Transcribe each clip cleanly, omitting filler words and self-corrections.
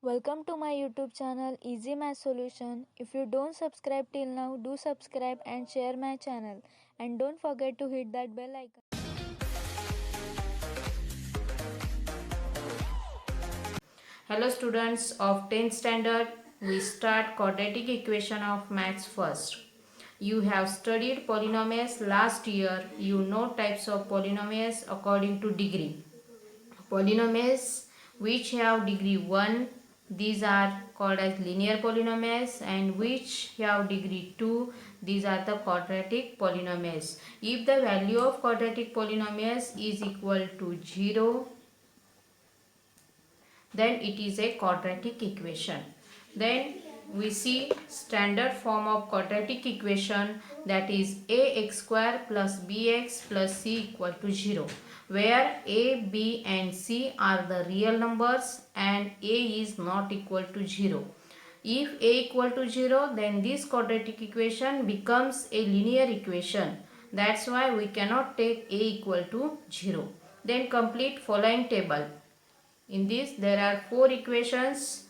Welcome to my YouTube channel Easy Math Solution. If you don't subscribe till now, do subscribe and share my channel. And don't forget to hit that bell icon. Hello students of 10th standard, we start quadratic equation of maths first. You have studied polynomials last year. You know types of polynomials according to degree. Polynomials which have degree 1, these are called as linear polynomials, and which have degree 2, these are the quadratic polynomials. If the value of quadratic polynomials is equal to 0, then it is a quadratic equation. Then we see standard form of quadratic equation, that is ax square plus bx plus c equal to 0, where a, b and c are the real numbers and a is not equal to 0. If a equal to 0, then this quadratic equation becomes a linear equation. That's why we cannot take a equal to 0. Then complete following table. In this there are 4 equations.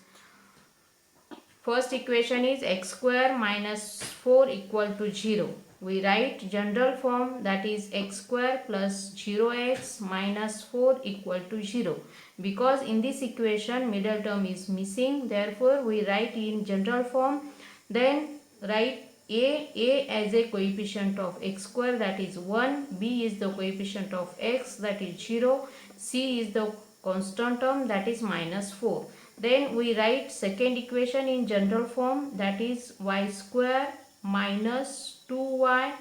First equation is x square minus 4 equal to 0. We write general form, that is x square plus 0x minus 4 equal to 0. Because in this equation middle term is missing, therefore we write in general form. Then write a as a coefficient of x square, that is 1, b is the coefficient of x, that is 0, c is the constant term, that is minus 4. Then we write second equation in general form, that is y square minus 2y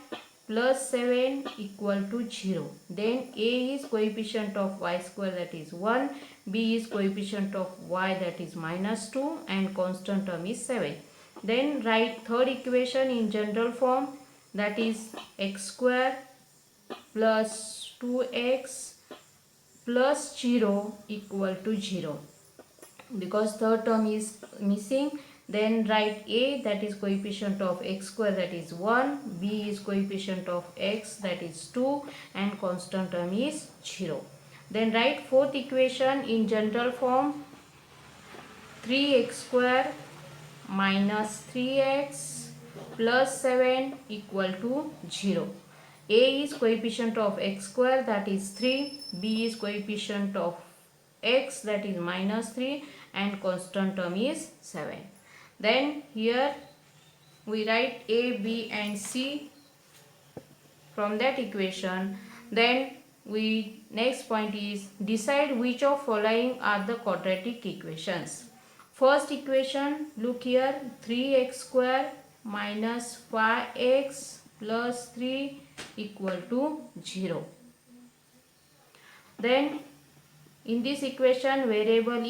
plus 7 equal to 0. Then a is coefficient of y square, that is 1, b is coefficient of y, that is minus 2, and constant term is 7. Then write third equation in general form, that is x square plus 2x plus 0 equal to 0. Because third term is missing, then write a, that is coefficient of x square, that is 1, b is coefficient of x, that is 2, and constant term is 0. Then write fourth equation in general form, 3x square minus 3x plus 7 equal to 0. A is coefficient of x square, that is 3, b is coefficient of x, that is minus 3, and constant term is 7. Then here we write a, b and c from that equation. Then we next point is decide which of following are the quadratic equations. First equation, look here, 3x square minus 5x plus 3 equal to 0. Then in this equation variable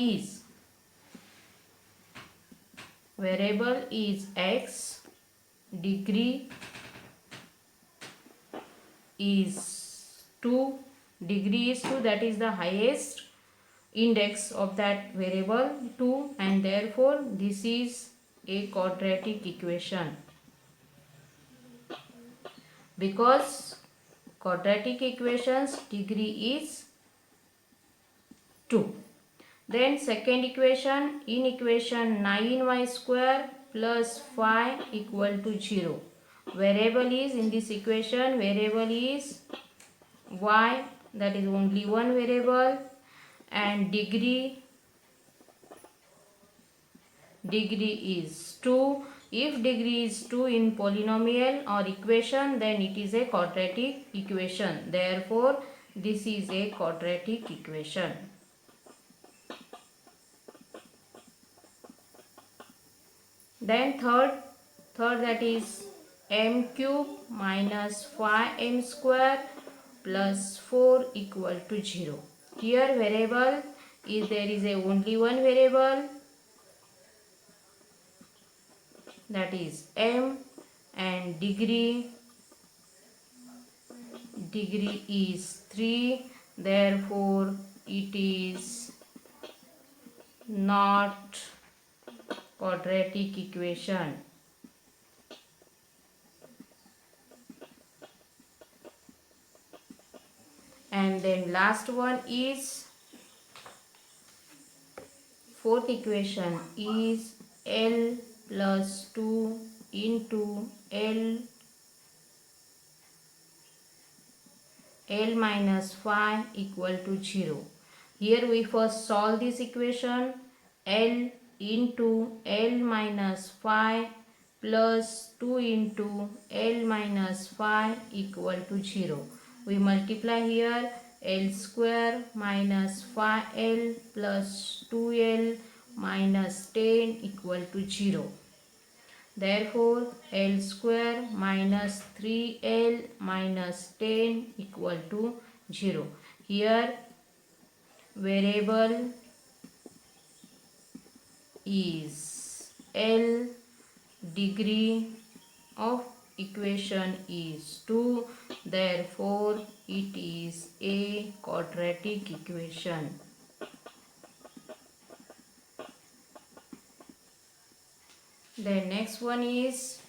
is x, degree is 2, that is the highest index of that variable 2, and therefore this is a quadratic equation. Because quadratic equations degree is 2. Then second equation, in equation 9y square plus 5 equal to 0. Variable is, in this equation variable is y, that is only one variable, and degree is 2. If degree is 2 in polynomial or equation, then it is a quadratic equation. Therefore this is a quadratic equation. Then third, that is m cube minus 5m square plus 4 equal to 0. Here variable is, there is a only one variable, that is m, and degree is 3. Therefore it is not quadratic equation. And then last one is fourth equation is L plus 2 into L minus 5 equal to 0. Here we first solve this equation. L into L minus 5 plus 2 into L minus 5 equal to 0. We multiply here L square minus 5L plus 2L minus 10 equal to 0. Therefore, L square minus 3L minus 10 equal to 0. Here variable is L, degree of equation is 2. Therefore, it is a quadratic equation. The next one is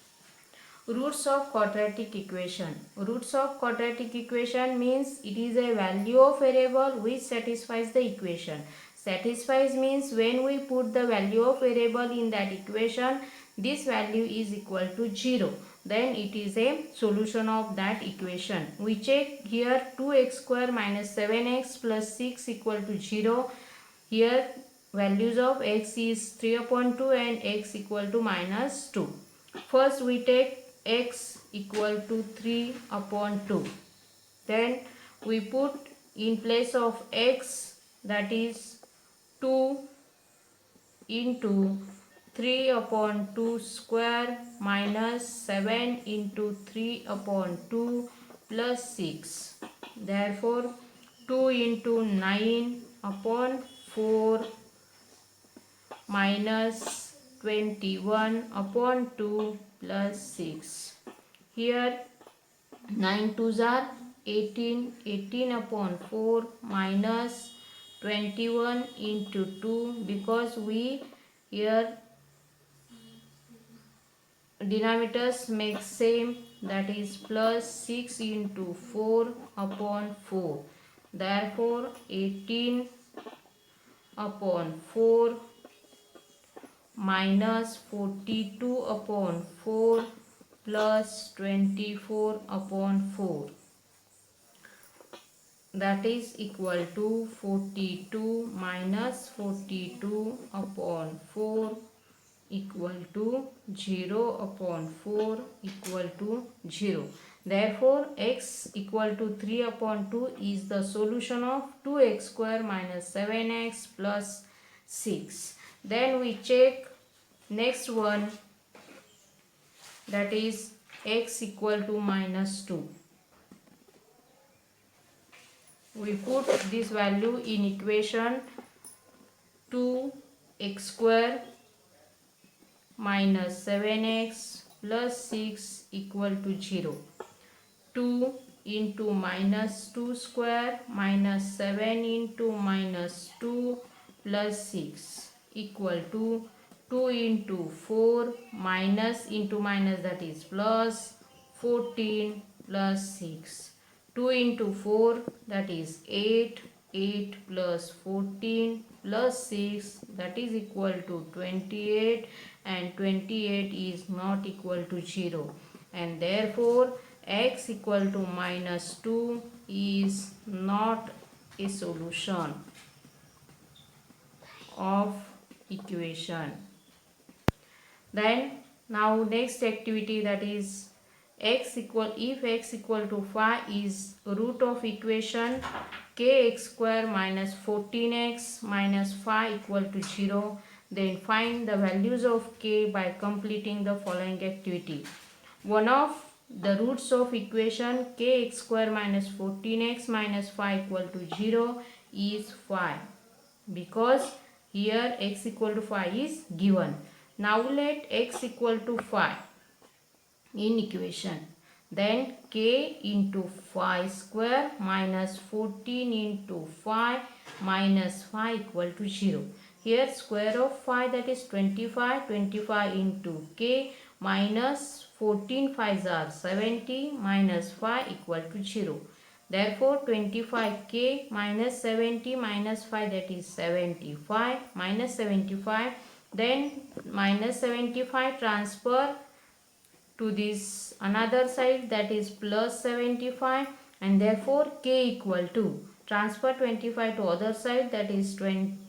roots of quadratic equation. Roots of quadratic equation means it is a value of variable which satisfies the equation. Satisfies means when we put the value of variable in that equation, this value is equal to 0. Then it is a solution of that equation. We check here 2x square minus 7x plus 6 equal to 0. Here values of x is 3 upon 2 and x equal to minus 2. First we take x equal to 3 upon 2. Then we put in place of x, that is 2 into 3 upon 2 square minus 7 into 3 upon 2 plus 6. Therefore 2 into 9 upon 4 minus 21 upon 2 plus 6. Here 9 twos are 18, 18 upon 4 minus 21 into 2, because we here denominators make same, that is plus 6 into 4 upon 4. Therefore 18 upon 4 minus 42 upon 4 plus 24 upon 4, that is equal to 42 minus 42 upon 4 equal to 0 upon 4 equal to 0. Therefore x equal to 3 upon 2 is the solution of 2x square minus 7x plus 6. Then we check next one, that is x equal to minus 2. We put this value in equation 2x square minus 7x plus 6 equal to 0. 2 into minus 2 square minus 7 into minus 2 plus 6 equal to 2 into 4 minus into minus, that is plus 14 plus 6. 2 into 4, that is 8. 8 plus 14 plus 6, that is equal to 28, and 28 is not equal to 0, and therefore x equal to minus 2 is not a solution of equation. Then now next activity, that is if x equal to 5 is root of equation kx square minus 14x minus 5 equal to 0, then find the values of k by completing the following activity. One of the roots of equation kx square minus 14x minus 5 equal to 0 is 5, because here x equal to 5 is given. Now let x equal to 5 in equation. Then k into 5 square minus 14 into 5 minus 5 equal to 0. Here square of 5, that is 25. 25 into k minus 14 5s are 70 minus 5 equal to 0. Therefore 25k minus 70 minus 5, that is 75, minus 75, then minus 75 transfer to this another side, that is plus 75, and therefore k equal to transfer 25 to other side, that is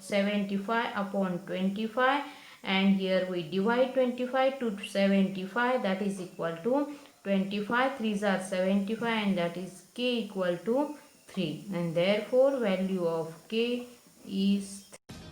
75 upon 25, and here we divide 25 to 75, that is equal to 25 3s are 75, and that is k equal to 3, and therefore value of k is 3.